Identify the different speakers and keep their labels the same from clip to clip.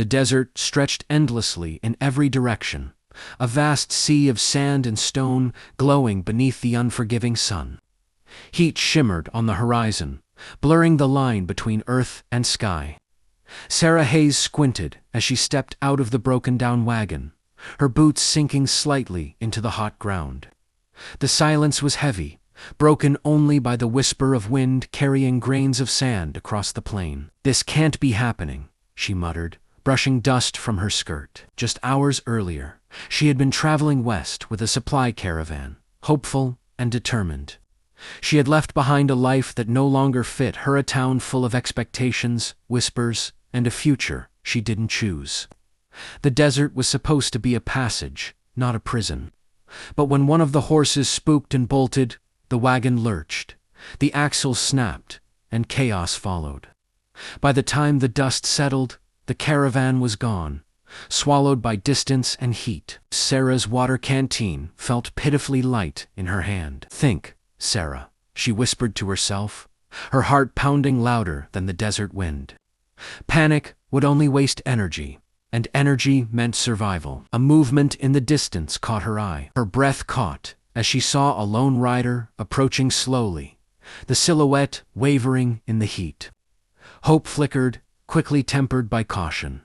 Speaker 1: The desert stretched endlessly in every direction, a vast sea of sand and stone glowing beneath the unforgiving sun. Heat shimmered on the horizon, blurring the line between earth and sky. Sarah Hayes squinted as she stepped out of the broken-down wagon, her boots sinking slightly into the hot ground. The silence was heavy, broken only by the whisper of wind carrying grains of sand across the plain. "This can't be happening," she muttered, brushing dust from her skirt. Just hours earlier, she had been traveling west with a supply caravan, hopeful and determined. She had left behind a life that no longer fit her, a town full of expectations, whispers, and a future she didn't choose. The desert was supposed to be a passage, not a prison. But when one of the horses spooked and bolted, the wagon lurched, the axles snapped, and chaos followed. By the time the dust settled, the caravan was gone, swallowed by distance and heat. Sarah's water canteen felt pitifully light in her hand. "Think, Sarah," she whispered to herself, her heart pounding louder than the desert wind. Panic would only waste energy, and energy meant survival. A movement in the distance caught her eye. Her breath caught as she saw a lone rider approaching slowly, the silhouette wavering in the heat. Hope flickered, quickly tempered by caution.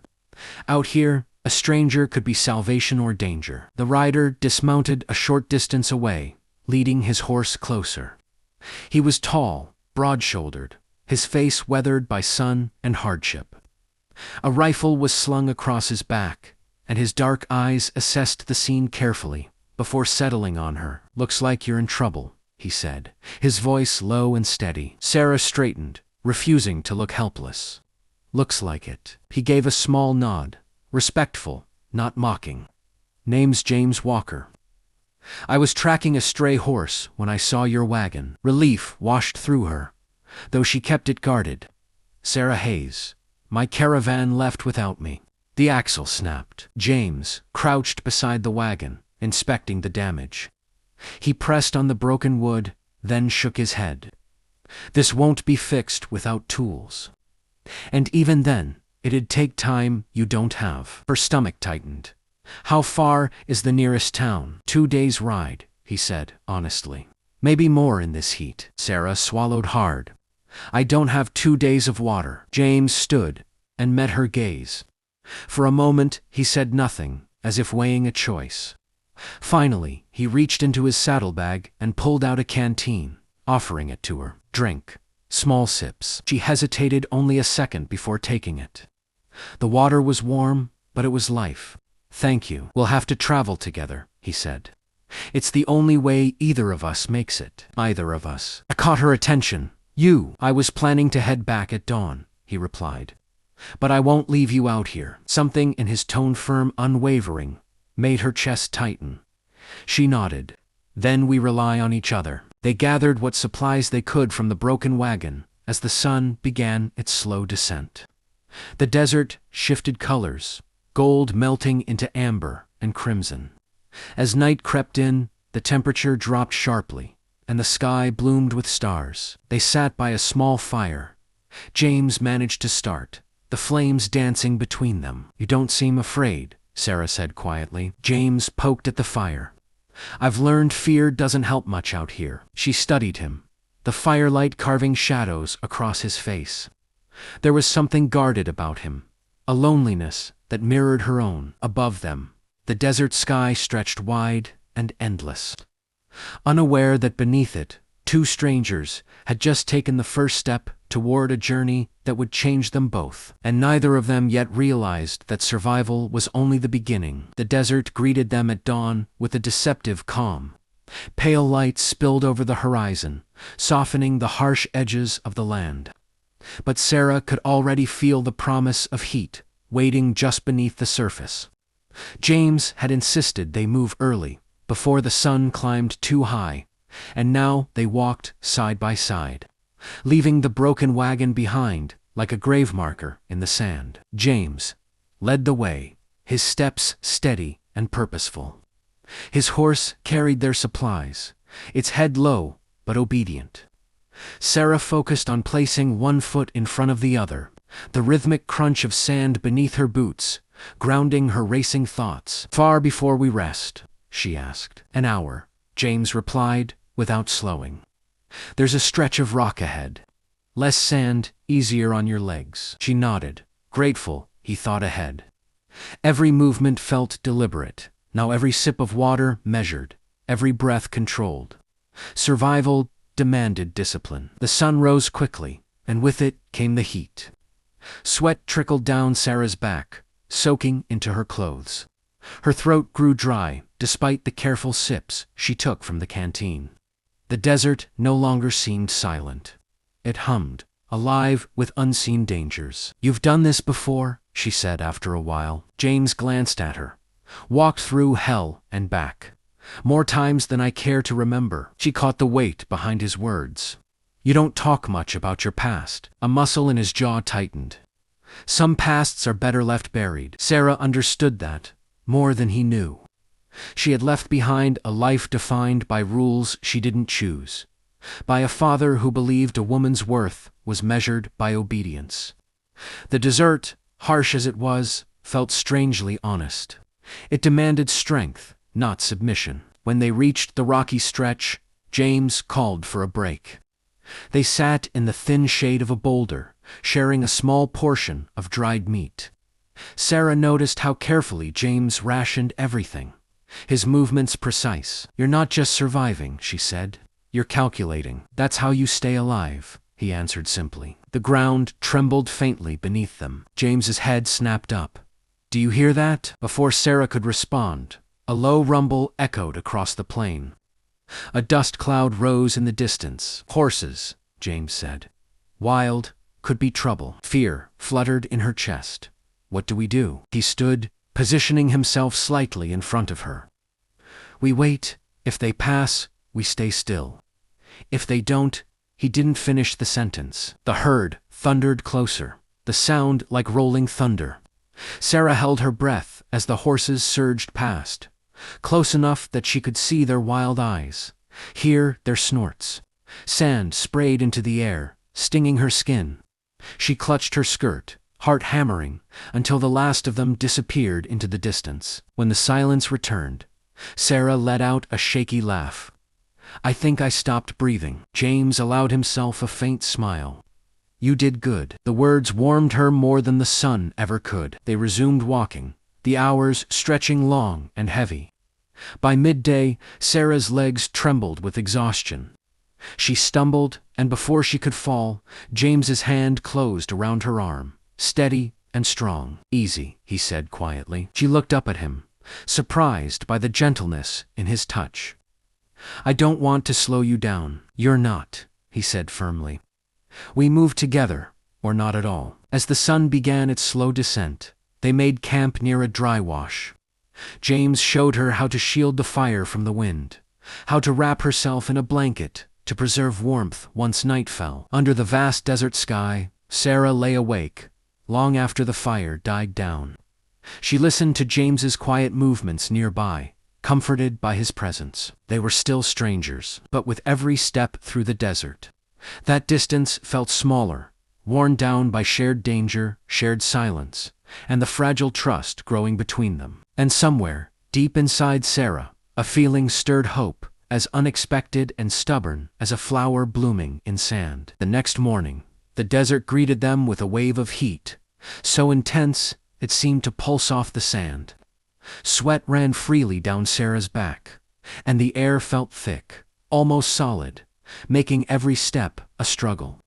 Speaker 1: Out here, a stranger could be salvation or danger. The rider dismounted a short distance away, leading his horse closer. He was tall, broad-shouldered, his face weathered by sun and hardship. A rifle was slung across his back, and his dark eyes assessed the scene carefully before settling on her. "Looks like you're in trouble," he said, his voice low and steady. Sarah straightened, refusing to look helpless. "Looks like it." He gave a small nod, respectful, not mocking. "Name's James Walker. I was tracking a stray horse when I saw your wagon." Relief washed through her, though she kept it guarded. "Sarah Hayes. My caravan left without me." The axle snapped. James crouched beside the wagon, inspecting the damage. He pressed on the broken wood, then shook his head. "This won't be fixed without tools. And even then, it'd take time you don't have." Her stomach tightened. "How far is the nearest town?" 2 days' ride, he said, honestly. "Maybe more in this heat." Sarah swallowed hard. "I don't have 2 days of water." James stood and met her gaze. For a moment, he said nothing, as if weighing a choice. Finally, he reached into his saddlebag and pulled out a canteen, offering it to her. "Drink. Small sips." She hesitated only a second before taking it. The water was warm, but it was life. "Thank you. We'll have to travel together," he said. "It's the only way either of us makes it." "Either of us." I caught her attention. "You." "I was planning to head back at dawn," he replied. "But I won't leave you out here." Something in his tone, firm, unwavering, made her chest tighten. She nodded. "Then we rely on each other." They gathered what supplies they could from the broken wagon as the sun began its slow descent. The desert shifted colors, gold melting into amber and crimson. As night crept in, the temperature dropped sharply, and the sky bloomed with stars. They sat by a small fire. James managed to start, the flames dancing between them. "You don't seem afraid," Sarah said quietly. James poked at the fire. "I've learned fear doesn't help much out here." She studied him, the firelight carving shadows across his face. There was something guarded about him, a loneliness that mirrored her own. Above them, the desert sky stretched wide and endless. Unaware that beneath it, 2 strangers had just taken the first step toward a journey that would change them both. And neither of them yet realized that survival was only the beginning. The desert greeted them at dawn with a deceptive calm. Pale light spilled over the horizon, softening the harsh edges of the land. But Sarah could already feel the promise of heat waiting just beneath the surface. James had insisted they move early, before the sun climbed too high, and now they walked side by side, leaving the broken wagon behind like a grave marker in the sand. James led the way, his steps steady and purposeful. His horse carried their supplies, its head low but obedient. Sarah focused on placing one foot in front of the other, the rhythmic crunch of sand beneath her boots, grounding her racing thoughts. "Far before we rest?" she asked. "An hour," James replied, without slowing. "There's a stretch of rock ahead. Less sand, easier on your legs." She nodded, grateful he thought ahead. Every movement felt deliberate, now every sip of water measured, every breath controlled. Survival demanded discipline. The sun rose quickly, and with it came the heat. Sweat trickled down Sarah's back, soaking into her clothes. Her throat grew dry, despite the careful sips she took from the canteen. The desert no longer seemed silent. It hummed, alive with unseen dangers. "You've done this before?" she said after a while. James glanced at her. "Walked through hell and back. More times than I care to remember." She caught the weight behind his words. "You don't talk much about your past." A muscle in his jaw tightened. Some pasts are better left buried. Sarah understood that, more than he knew. She had left behind a life defined by rules she didn't choose, by a father who believed a woman's worth was measured by obedience. The desert, harsh as it was, felt strangely honest. It demanded strength, not submission. When they reached the rocky stretch, James called for a break. They sat in the thin shade of a boulder, sharing a small portion of dried meat. Sarah noticed how carefully James rationed everything, his movements precise. "You're not just surviving," she said. "You're calculating." "That's how you stay alive," he answered simply. The ground trembled faintly beneath them. James's head snapped up. "Do you hear that?" Before Sarah could respond, a low rumble echoed across the plain. A dust cloud rose in the distance. "Horses," James said. "Wild, could be trouble." Fear fluttered in her chest. "What do we do?" He stood, positioning himself slightly in front of her. "We wait. If they pass, we stay still. If they don't..." He didn't finish the sentence. The herd thundered closer, the sound like rolling thunder. Sarah held her breath as the horses surged past, close enough that she could see their wild eyes, hear their snorts. Sand sprayed into the air, stinging her skin. She clutched her skirt, heart hammering, until the last of them disappeared into the distance. When the silence returned, Sarah let out a shaky laugh. "I think I stopped breathing." James allowed himself a faint smile. "You did good." The words warmed her more than the sun ever could. They resumed walking, the hours stretching long and heavy. By midday, Sarah's legs trembled with exhaustion. She stumbled, and before she could fall, James's hand closed around her arm, steady and strong. "Easy," he said quietly. She looked up at him, surprised by the gentleness in his touch. "I don't want to slow you down." "You're not," he said firmly. "We move together, or not at all." As the sun began its slow descent, they made camp near a dry wash. James showed her how to shield the fire from the wind, how to wrap herself in a blanket to preserve warmth once night fell. Under the vast desert sky, Sarah lay awake, long after the fire died down. She listened to James's quiet movements nearby, comforted by his presence. They were still strangers, but with every step through the desert, that distance felt smaller, worn down by shared danger, shared silence, and the fragile trust growing between them. And somewhere, deep inside Sarah, a feeling stirred hope, as unexpected and stubborn as a flower blooming in sand. The next morning, the desert greeted them with a wave of heat, so intense it seemed to pulse off the sand. Sweat ran freely down Sarah's back, and the air felt thick, almost solid, making every step a struggle.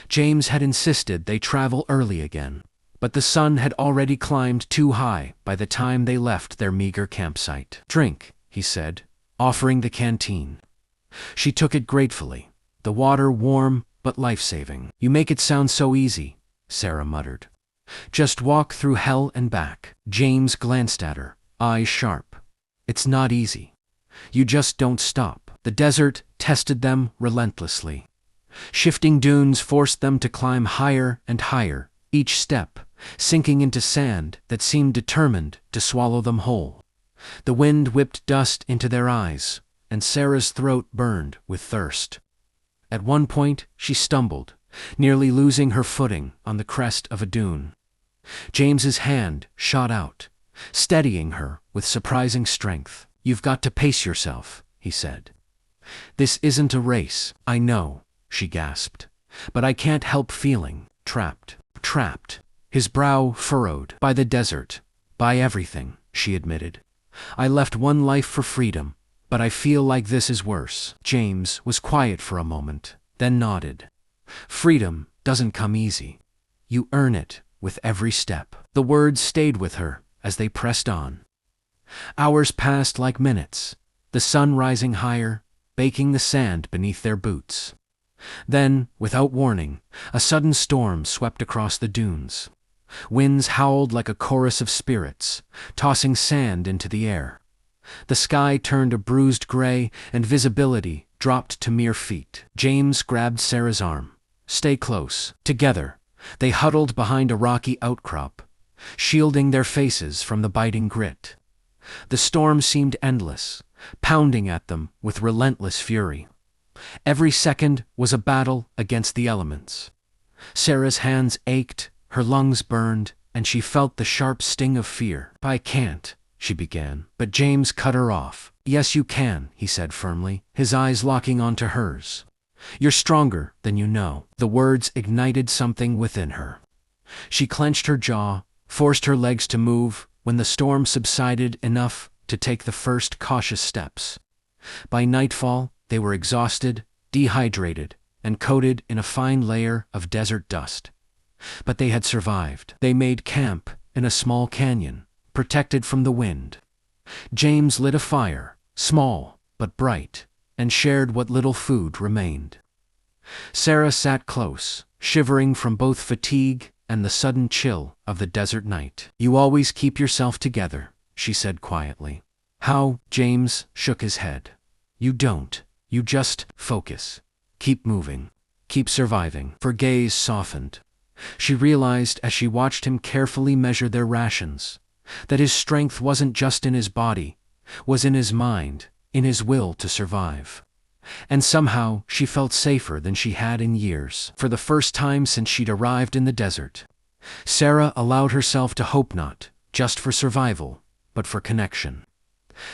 Speaker 1: James had insisted they travel early again, but the sun had already climbed too high by the time they left their meager campsite. "Drink," he said, offering the canteen. She took it gratefully, the water warm but life-saving. "You make it sound so easy," Sarah muttered. "Just walk through hell and back." James glanced at her, eyes sharp. "It's not easy. You just don't stop." The desert tested them relentlessly. Shifting dunes forced them to climb higher and higher, each step sinking into sand that seemed determined to swallow them whole. The wind whipped dust into their eyes, and Sarah's throat burned with thirst. At one point, she stumbled, nearly losing her footing on the crest of a dune. James's hand shot out, steadying her with surprising strength. "You've got to pace yourself," he said. "This isn't a race." "I know," she gasped, "but I can't help feeling trapped." Trapped. His brow furrowed. "By the desert. By everything," she admitted. "I left one life for freedom, but I feel like this is worse." James was quiet for a moment, then nodded. "Freedom doesn't come easy. You earn it with every step." The words stayed with her as they pressed on. Hours passed like minutes, the sun rising higher, baking the sand beneath their boots. Then, without warning, a sudden storm swept across the dunes. Winds howled like a chorus of spirits, tossing sand into the air. The sky turned a bruised gray, and visibility dropped to mere feet. James grabbed Sarah's arm. "Stay close." Together, they huddled behind a rocky outcrop, shielding their faces from the biting grit. The storm seemed endless, pounding at them with relentless fury. Every second was a battle against the elements. Sarah's hands ached, her lungs burned, and she felt the sharp sting of fear. "I can't," she began, but James cut her off. "Yes, you can," he said firmly, his eyes locking onto hers. "You're stronger than you know." The words ignited something within her. She clenched her jaw, forced her legs to move when the storm subsided enough to take the first cautious steps. By nightfall, they were exhausted, dehydrated, and coated in a fine layer of desert dust. But they had survived. They made camp in a small canyon, protected from the wind. James lit a fire, small but bright, and shared what little food remained. Sarah sat close, shivering from both fatigue and the sudden chill of the desert night. "You always keep yourself together," she said quietly. "How?" James shook his head. "You don't. You just focus. Keep moving. Keep surviving." Her gaze softened. She realized as she watched him carefully measure their rations, that his strength wasn't just in his body, was in his mind, in his will to survive. And somehow she felt safer than she had in years. For the first time since she'd arrived in the desert, Sarah allowed herself to hope not just for survival, but for connection.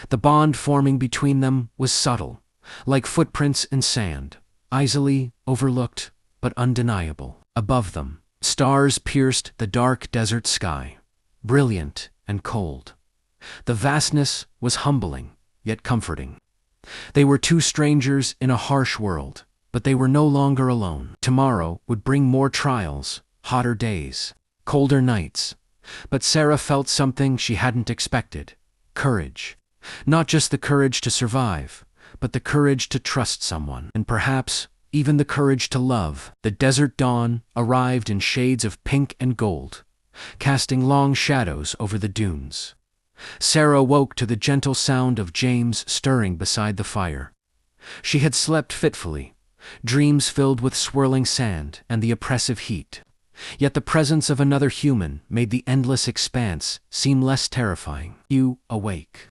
Speaker 1: The bond forming between them was subtle, like footprints in sand, easily overlooked but undeniable. Above them, stars pierced the dark desert sky, brilliant and cold. The vastness was humbling, yet comforting. They were two strangers in a harsh world, but they were no longer alone. Tomorrow would bring more trials, hotter days, colder nights. But Sarah felt something she hadn't expected: courage. Not just the courage to survive, but the courage to trust someone, and perhaps even the courage to love. The desert dawn arrived in shades of pink and gold, casting long shadows over the dunes. Sarah woke to the gentle sound of James stirring beside the fire. She had slept fitfully, dreams filled with swirling sand and the oppressive heat. Yet the presence of another human made the endless expanse seem less terrifying. "You awake?"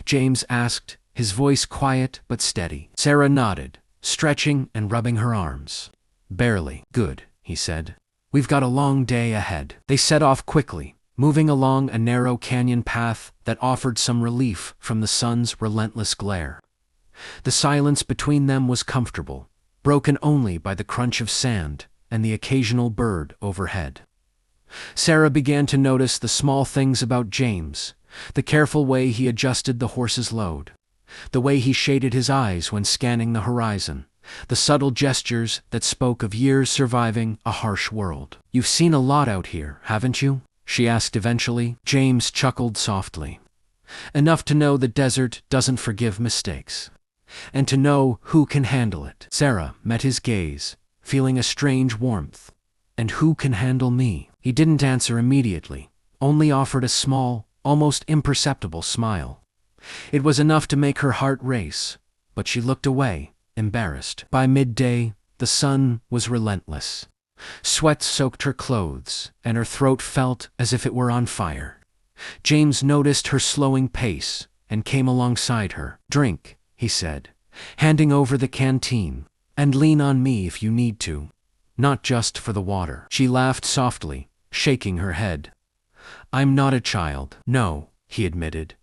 Speaker 1: James asked, his voice quiet but steady. Sarah nodded, stretching and rubbing her arms. "Barely." "Good," he said. "We've got a long day ahead." They set off quickly, moving along a narrow canyon path that offered some relief from the sun's relentless glare. The silence between them was comfortable, broken only by the crunch of sand and the occasional bird overhead. Sarah began to notice the small things about James, the careful way he adjusted the horse's load, the way he shaded his eyes when scanning the horizon, the subtle gestures that spoke of years surviving a harsh world. "You've seen a lot out here, haven't you?" she asked eventually. James chuckled softly. "Enough to know the desert doesn't forgive mistakes, and to know who can handle it." Sarah met his gaze, feeling a strange warmth. "And who can handle me?" He didn't answer immediately, only offered a small, almost imperceptible smile. It was enough to make her heart race, but she looked away, embarrassed. By midday, the sun was relentless. Sweat soaked her clothes, and her throat felt as if it were on fire. James noticed her slowing pace and came alongside her. "Drink," he said, handing over the canteen, "and lean on me if you need to." not just for the water. She laughed softly, shaking her head. I'm not a child. No, he admitted.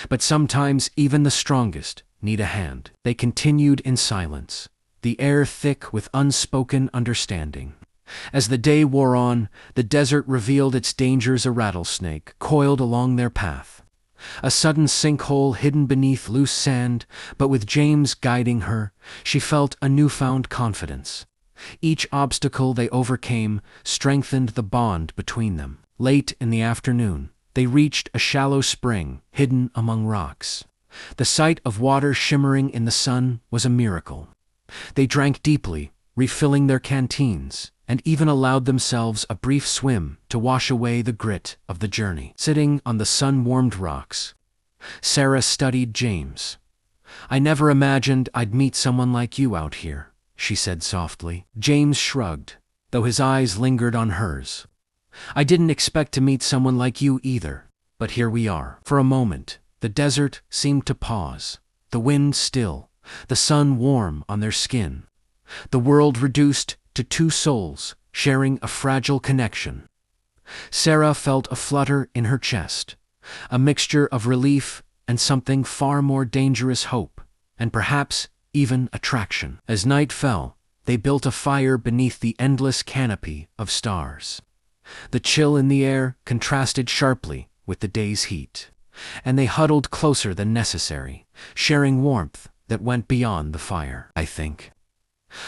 Speaker 1: But sometimes even the strongest need a hand. They continued in silence, the air thick with unspoken understanding. As the day wore on, the desert revealed its dangers. A rattlesnake coiled along their path, a sudden sinkhole hidden beneath loose sand, but with James guiding her, she felt a newfound confidence. Each obstacle they overcame strengthened the bond between them. Late in the afternoon, they reached a shallow spring hidden among rocks. The sight of water shimmering in the sun was a miracle. They drank deeply, refilling their canteens, and even allowed themselves a brief swim to wash away the grit of the journey. Sitting on the sun-warmed rocks, Sarah studied James. I never imagined I'd meet someone like you out here, she said softly. James shrugged, though his eyes lingered on hers. I didn't expect to meet someone like you either, but here we are. For a moment, the desert seemed to pause, the wind still, the sun warm on their skin. The world reduced to two souls sharing a fragile connection. Sarah felt a flutter in her chest, a mixture of relief and something far more dangerous, hope, and perhaps even attraction. As night fell, they built a fire beneath the endless canopy of stars. The chill in the air contrasted sharply with the day's heat, and they huddled closer than necessary, sharing warmth that went beyond the fire. I think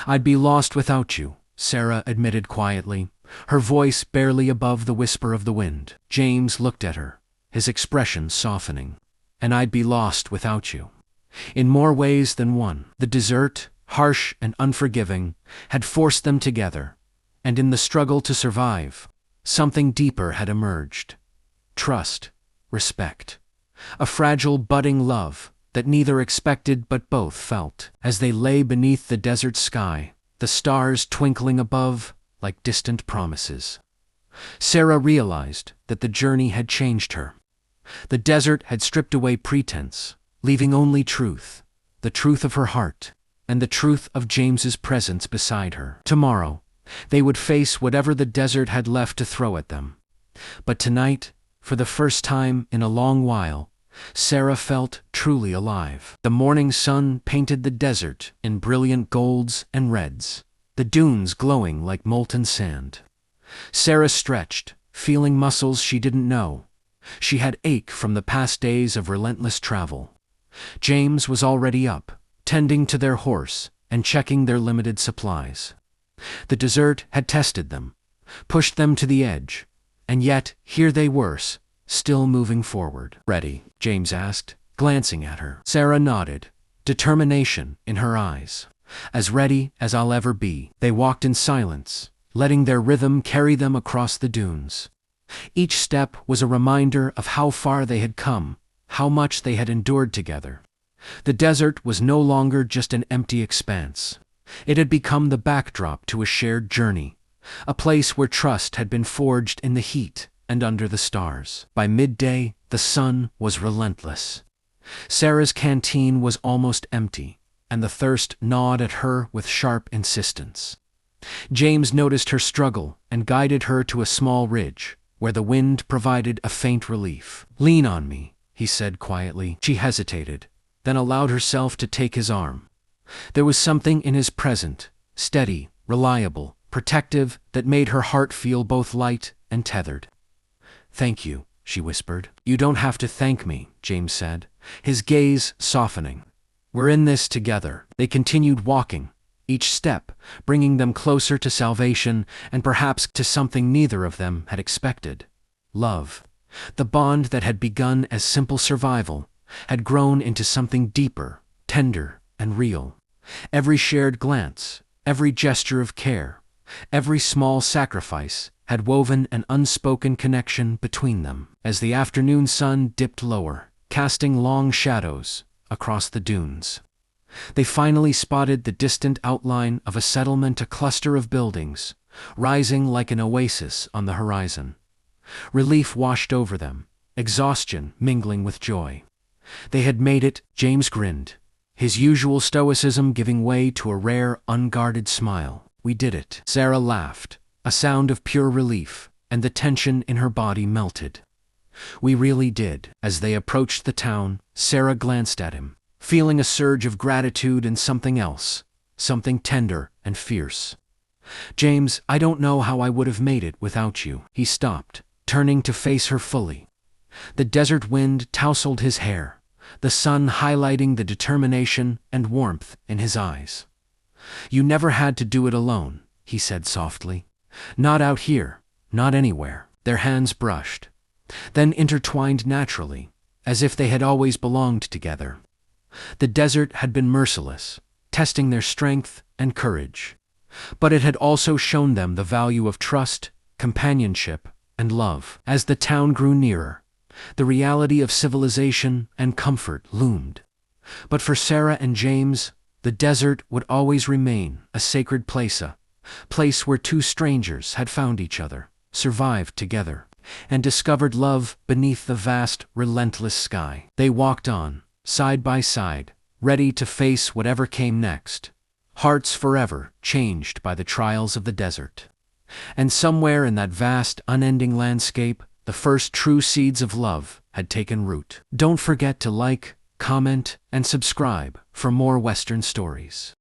Speaker 1: I'd be lost without you, Sarah admitted quietly, her voice barely above the whisper of the wind. James looked at her, his expression softening. And I'd be lost without you. In more ways than one. The desert, harsh and unforgiving, had forced them together, and in the struggle to survive, something deeper had emerged. Trust, respect, a fragile budding love that neither expected but both felt. As they lay beneath the desert sky, the stars twinkling above like distant promises, Sarah realized that the journey had changed her. The desert had stripped away pretense, leaving only truth, the truth of her heart, and the truth of James's presence beside her. Tomorrow, they would face whatever the desert had left to throw at them. But tonight, for the first time in a long while, Sarah felt truly alive. The morning sun painted the desert in brilliant golds and reds, the dunes glowing like molten sand. Sarah stretched, feeling muscles she didn't know. She had ache from the past days of relentless travel. James was already up, tending to their horse and checking their limited supplies. The desert had tested them, pushed them to the edge, and yet here they were, still moving forward. Ready? James asked, glancing at her. Sarah nodded, determination in her eyes. As ready as I'll ever be. They walked in silence, letting their rhythm carry them across the dunes. Each step was a reminder of how far they had come, how much they had endured together. The desert was no longer just an empty expanse. It had become the backdrop to a shared journey, a place where trust had been forged in the heat and under the stars. By midday, the sun was relentless. Sarah's canteen was almost empty, and the thirst gnawed at her with sharp insistence. James noticed her struggle and guided her to a small ridge, where the wind provided a faint relief. Lean on me, he said quietly. She hesitated, then allowed herself to take his arm. There was something in his presence, steady, reliable, protective, that made her heart feel both light and tethered. Thank you, she whispered. You don't have to thank me, James said, his gaze softening. We're in this together. They continued walking, each step bringing them closer to salvation and perhaps to something neither of them had expected. Love. The bond that had begun as simple survival had grown into something deeper, tender, and real. Every shared glance, every gesture of care, every small sacrifice had woven an unspoken connection between them. As the afternoon sun dipped lower, casting long shadows across the dunes, they finally spotted the distant outline of a settlement, a cluster of buildings, rising like an oasis on the horizon. Relief washed over them, exhaustion mingling with joy. They had made it. James grinned, his usual stoicism giving way to a rare, unguarded smile. We did it. Sarah laughed, a sound of pure relief, and the tension in her body melted. We really did. As they approached the town, Sarah glanced at him, feeling a surge of gratitude and something else, something tender and fierce. James, I don't know how I would have made it without you. He stopped, turning to face her fully. The desert wind tousled his hair, the sun highlighting the determination and warmth in his eyes. You never had to do it alone, he said softly. Not out here, not anywhere. Their hands brushed, then intertwined naturally, as if they had always belonged together. The desert had been merciless, testing their strength and courage. But it had also shown them the value of trust, companionship, and love. As the town grew nearer, the reality of civilization and comfort loomed. But for Sarah and James, the desert would always remain a sacred place, a place where two strangers had found each other, survived together, and discovered love beneath the vast, relentless sky. They walked on, side by side, ready to face whatever came next, hearts forever changed by the trials of the desert. And somewhere in that vast, unending landscape, the first true seeds of love had taken root. Don't forget to like, comment, and subscribe for more Western stories.